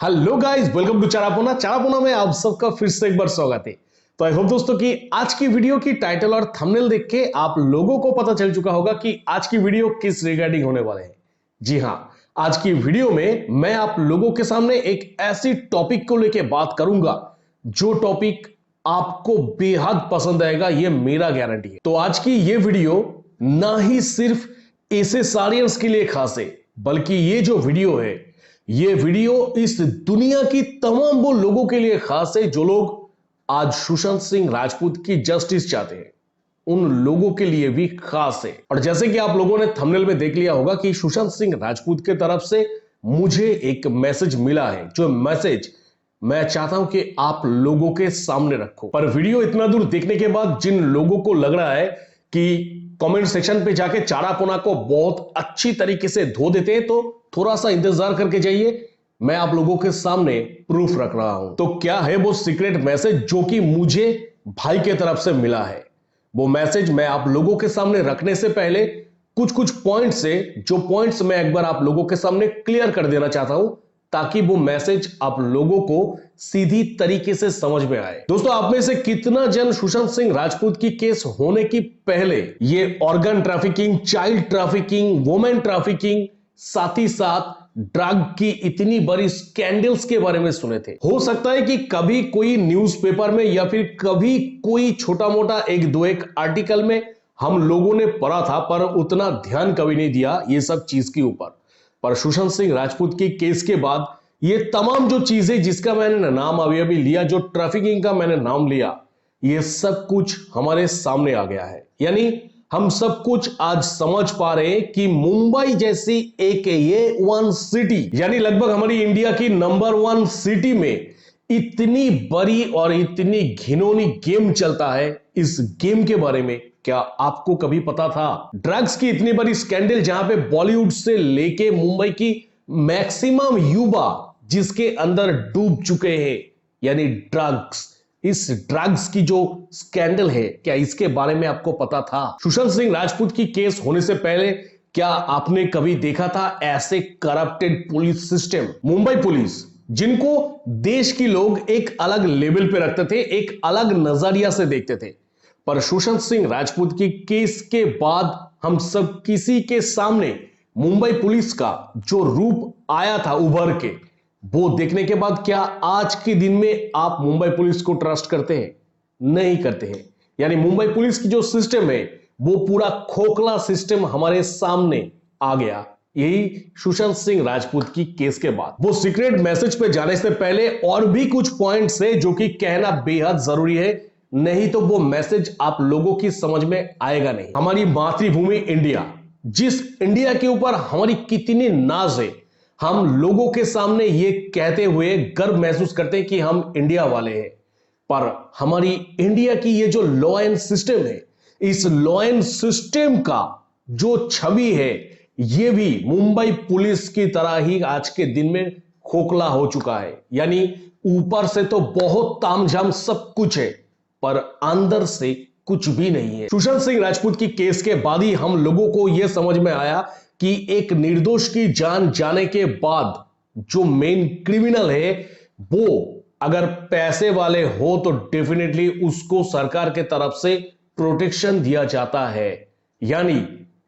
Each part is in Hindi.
Hello guys, welcome to Charapona. Charapona में आप सबका फिर से एक बार स्वागत है। तो आई होप दोस्तों कि आज की वीडियो की टाइटल और थंबनेल देख के आप लोगों को पता चल चुका होगा कि आज की वीडियो किस रिगार्डिंग होने वाले हैं। जी हां, आज की वीडियो में मैं आप लोगों के सामने एक ऐसी टॉपिक को लेकर बात करूंगा जो टॉपिक आपको बेहद पसंद आएगा, ये मेरा गारंटी है। तो आज की ये वीडियो ना ही सिर्फ एसेसारियंस के लिए खास है, बल्कि ये जो वीडियो है, ये वीडियो इस दुनिया की तमाम वो लोगों के लिए खास है जो लोग आज सुशांत सिंह राजपूत की जस्टिस चाहते हैं। उन लोगों के लिए भी खास है। और जैसे कि आप लोगों ने थंबनेल में देख लिया होगा कि सुशांत सिंह राजपूत की तरफ से मुझे एक मैसेज मिला है, जो मैसेज मैं चाहता हूं कि आप लोगों के सामने रखो। पर वीडियो इतना दूर देखने के बाद जिन लोगों को लग रहा है कि कमेंट सेक्शन पे जाके चारापोना को बहुत अच्छी तरीके से धो देते हैं, तो थोड़ा सा इंतजार करके जाइए। मैं आप लोगों के सामने प्रूफ रख रहा हूं। तो क्या है वो सीक्रेट मैसेज जो कि मुझे भाई के तरफ से मिला है? वो मैसेज मैं आप लोगों के सामने रखने से पहले कुछ पॉइंट्स है, जो पॉइंट्स मैं एक बार आप लोगों के सामने क्लियर कर देना चाहता हूं, ताकि वो मैसेज आप लोगों को सीधी तरीके से समझ में आए। दोस्तों, आप में से कितना जन सुशांत सिंह राजपूत की केस होने की पहले ये organ trafficking, child trafficking, women trafficking, साथ ही साथ ड्रग की इतनी बड़ी स्कैंडल्स के बारे में सुने थे? हो सकता है कि कभी कोई न्यूज़पेपर में या फिर कभी कोई छोटा मोटा एक आर्टिकल में हम लोगों ने पढ़ा था, पर उतना ध्यान कभी नहीं दिया ये सब चीज के ऊपर। पर सुशांत सिंह राजपूत की केस के बाद ये तमाम जो चीजें जिसका मैंने नाम अभी लिया, जो ट्रैफिकिंग का मैंने नाम लिया, ये सब कुछ हमारे सामने आ गया है। यानी हम सब कुछ आज समझ पा रहे हैं कि मुंबई जैसी एक ये वन सिटी, यानी लगभग हमारी इंडिया की नंबर 1 सिटी में इतनी बड़ी और इतनी घिनौनी गेम चलता है। इस गेम के बारे में क्या आपको कभी पता था? ड्रग्स की इतनी बड़ी स्कैंडल जहां पे बॉलीवुड से लेके मुंबई की मैक्सिमम युवा जिसके अंदर डूब चुके हैं, यानी ड्रग्स। इस ड्रग्स की जो स्कैंडल है, क्या इसके बारे में आपको पता था? सुशांत सिंह राजपूत की केस होने से पहले क्या आपने कभी देखा था ऐसे corrupted police system? Mumbai police, जिनको देश के लोग एक अलग लेवल पे रखते थे, एक अलग नजरिया से देखते थे। पर सुशांत सिंह राजपूत की केस के बाद हम सब किसी के सामने मुंबई पुलिस का जो रूप आया था उभर के, वो देखने के बाद क्या आज के दिन में आप मुंबई पुलिस को ट्रस्ट करते हैं? नहीं करते हैं। यानी मुंबई पुलिस की जो सिस्टम है, वो पूरा खोखला सिस्टम हमारे सामने आ गया, यही सुशांत सिंह राजपूत की केस के बाद। वो सीक्रेट मैसेज पे जाने से पहले और भी कुछ पॉइंट्स है जो कि कहना बेहद जरूरी है, नहीं तो वो मैसेज आप लोगों की समझ में आएगा नहीं। हमारी मातृभूमि इंडिया, जिस इंडिया के ऊपर हमारी कितनी नाज है, हम लोगों के सामने ये कहते हुए गर्व महसूस करते हैं कि हम इंडिया वाले हैं। पर हमारी इंडिया की ये जो लॉ एंड सिस्टम है, इस लॉ एंड सिस्टम का जो छवि है, ये भी मुंबई पुलिस की तरह ही आज के दिन में खोखला हो चुका है। यानी ऊपर से तो बहुत तामझाम सब कुछ है, पर अंदर से कुछ भी नहीं है। सुशांत सिंह राजपूत की केस के बाद ही हम लोगों को यह समझ में आया कि एक निर्दोष की जान जाने के बाद जो मेन क्रिमिनल है, वो अगर पैसे वाले हो तो डेफिनेटली उसको सरकार के तरफ से प्रोटेक्शन दिया जाता है। यानी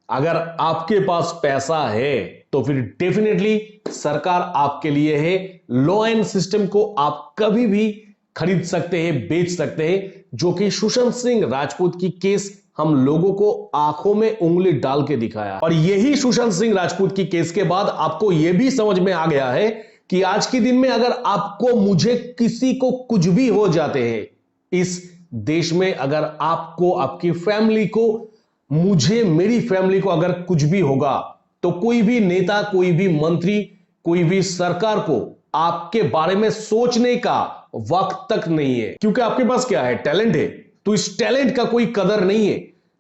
अगर आपके पास पैसा है तो फिर डेफिनेटली सरकार आपके लिए है। लॉ एंड सिस्टम को आप कभी भी खरीद सकते हैं, बेच सकते हैं, जो कि सुशांत सिंह राजपूत की केस हम लोगों को आंखों में उंगली डाल के दिखाया। और यही सुशांत सिंह राजपूत की केस के बाद आपको यह भी समझ में आ गया है कि आज के दिन में अगर आपको, मुझे, किसी को कुछ भी हो जाते हैं इस देश में, अगर आपको, आपकी फैमिली को, मुझे, मेरी फैमिली को अगर कुछ भी होगा, तो कोई भी नेता, कोई भी मंत्री, कोई भी सरकार को आपके बारे में सोचने का वक्त तक नहीं है। क्योंकि आपके पास क्या है? टैलेंट है। तो इस टैलेंट का कोई कदर नहीं है।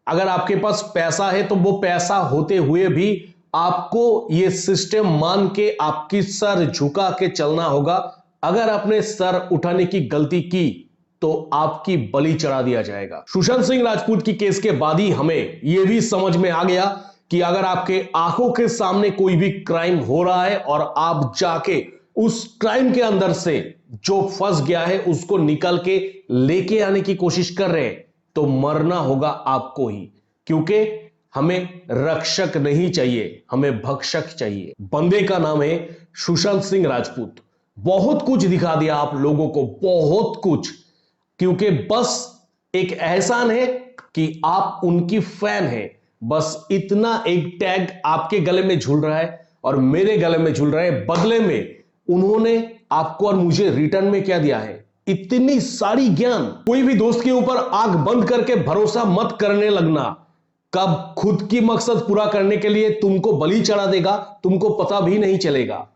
अगर आपके पास पैसा है तो वो पैसा होते हुए भी आपको ये सिस्टम मान के आपकी सर झुका के चलना होगा। अगर आपने सर उठाने की गलती की तो आपकी बलि चढ़ा दिया जाएगा। सुशांत सिंह राजपूत की केस के बाद ही हमें यह भी समझ में आ गया कि अगर आपके आंखों के सामने कोई भी क्राइम हो रहा है और आप जाके उस क्राइम के अंदर से जो फंस गया है उसको निकाल के लेके आने की कोशिश कर रहे हैं, तो मरना होगा आपको ही, क्योंकि हमें रक्षक नहीं चाहिए, हमें भक्षक चाहिए। बंदे का नाम है सुशांत सिंह राजपूत। बहुत कुछ दिखा दिया आप लोगों को, बहुत कुछ, क्योंकि बस एक एहसान है कि आप उनकी फैन हैं। बस इतना एक टैग आपके गले में झूल रहा है और मेरे गले में झूल रहा है। बदले में उन्होंने आपको और मुझे रिटर्न में क्या दिया है? इतनी सारी ज्ञान। कोई भी दोस्त के ऊपर आंख बंद करके भरोसा मत करने लगना। कब खुद की मकसद पूरा करने के लिए तुमको बलि चढ़ा देगा तुमको पता भी नहीं चलेगा।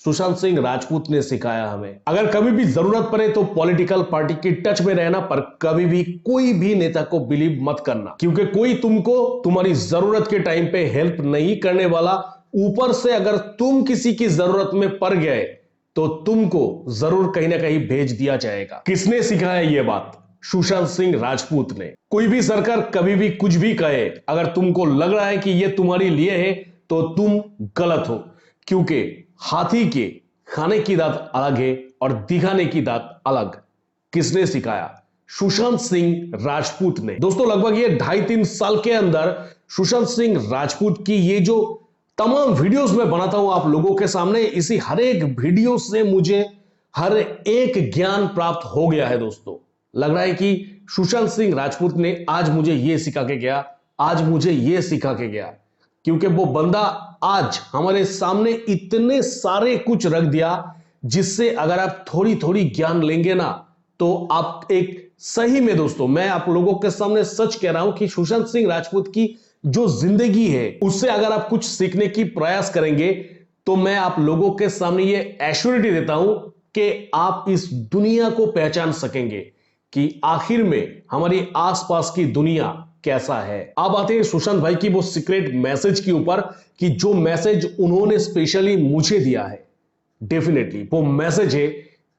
सुशांत सिंह राजपूत ने सिखाया हमें, अगर कभी भी जरूरत पड़े तो पॉलिटिकल पार्टी की टच में रहना, पर कभी भी कोई भी नेता को बिलीव मत करना, क्योंकि कोई तुमको तुम्हारी जरूरत के टाइम पे हेल्प नहीं करने वाला। ऊपर से अगर तुम किसी की जरूरत में पड़ गए तो तुमको जरूर कहीं ना कहीं भेज दिया जाएगा। किसने सिखाया यह बात? सुशांत सिंह राजपूत ने। कोई भी सरकार कभी भी कुछ भी कहे, अगर तुमको लग रहा है कि यह तुम्हारे लिए है तो तुम गलत हो, क्योंकि हाथी के खाने की दांत अलग है और दिखाने की दांत अलग। किसने सिखाया? सुशांत सिंह राजपूत ने। दोस्तों लगभग ये 2.5-3 साल के अंदर सुशांत सिंह राजपूत की ये जो तमाम वीडियोस में बनाता हूं आप लोगों के सामने, इसी हर एक वीडियो से मुझे हर एक ज्ञान प्राप्त हो गया है। दोस्तों लग रहा है कि सुशांत सिंह राजपूत ने आज मुझे ये सिखा के गया, आज मुझे ये सिखा के गया, क्योंकि वो बंदा आज हमारे सामने इतने सारे कुछ रख दिया, जिससे अगर आप थोड़ी थोड़ी ज्ञान लेंगे ना तो आप एक सही में, दोस्तों मैं आप लोगों के सामने सच कह रहा हूं कि सुशांत सिंह राजपूत की जो जिंदगी है उससे अगर आप कुछ सीखने की प्रयास करेंगे तो मैं आप लोगों के सामने ये एश्योरिटी देता हूं कि आप इस दुनिया को पहचान सकेंगे कि आखिर में हमारी आसपास की दुनिया कैसा है। अब आते हैं सुशांत भाई की वो सीक्रेट मैसेज के ऊपर, कि जो मैसेज उन्होंने स्पेशली मुझे दिया है। डेफिनेटली वो मैसेज है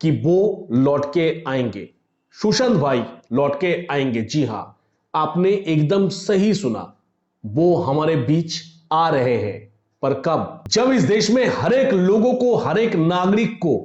कि वो लौट के आएंगे। सुशांत भाई लौट के आएंगे। जी हां, आपने एकदम सही सुना, वो हमारे बीच आ रहे हैं। पर कब? जब इस देश में हर एक लोगों को, हर एक नागरिक को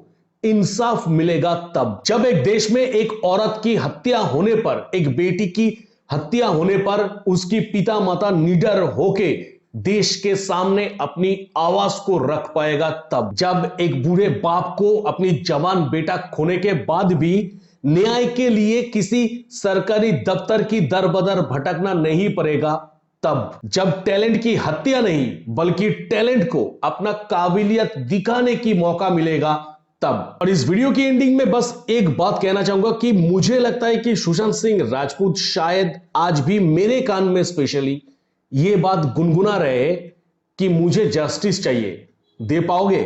इंसाफ मिलेगा तब। जब एक देश में एक औरत की हत्या होने पर, एक बेटी की हत्या होने पर उसकी पिता माता निडर होके देश के सामने अपनी आवाज को रख पाएगा तब। जब एक बूढ़े बाप को अपनी जवान बेटा खोने के बाद भी न्याय के लिए किसी सरकारी दफ्तर की दर बदर भटकना नहीं पड़ेगा तब। जब टैलेंट की हत्या नहीं बल्कि टैलेंट को अपना काबिलियत दिखाने की मौका मिलेगा तब। और इस वीडियो की एंडिंग में बस एक बात कहना चाहूंगा कि मुझे लगता है कि सुशांत सिंह राजपूत शायद आज भी मेरे कान में स्पेशली ये बात गुनगुना रहे हैं कि मुझे जस्टिस चाहिए। दे पाओगे?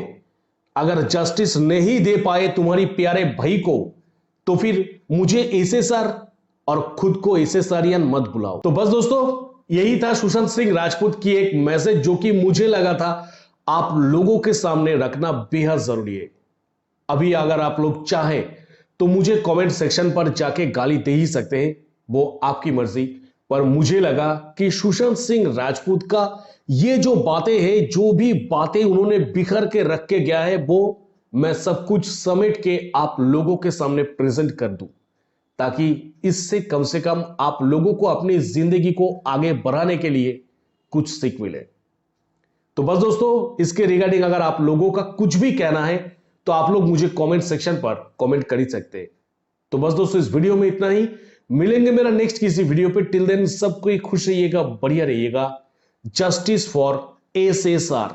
अगर जस्टिस नहीं दे पाए तुम्हारी प्यारे भाई को तो फिर मुझे एसएसआर और खुद को एसएसआरियन मत बुलाओ। तो बस दोस्तों यही था सुशांत सिंह राजपूत की एक मैसेज, जो कि मुझे लगा था आप लोगों के सामने रखना बेहद जरूरी है। अभी अगर आप लोग चाहें तो मुझे कमेंट सेक्शन पर जाके गाली दे ही सकते हैं, वो आपकी मर्जी। पर मुझे लगा कि सुशांत सिंह राजपूत का ये जो बातें हैं, जो भी बातें उन्होंने बिखर के रख के गया है, वो मैं सब कुछ समेट के आप लोगों के सामने प्रेजेंट कर दूं, ताकि इससे कम से कम आप लोगों को अपनी जिंदगी को आगे बढ़ाने के लिए कुछ सीख मिले। तो बस दोस्तों इसके रिगार्डिंग अगर आप लोगों का कुछ भी कहना है तो आप लोग मुझे कमेंट सेक्शन पर कमेंट कर ही सकते हैं। तो बस दोस्तों इस वीडियो में इतना ही, मिलेंगे मेरा नेक्स्ट किसी वीडियो पे। टिल देन सबको खुश रहिएगा, बढ़िया रहिएगा। Justice for SSR.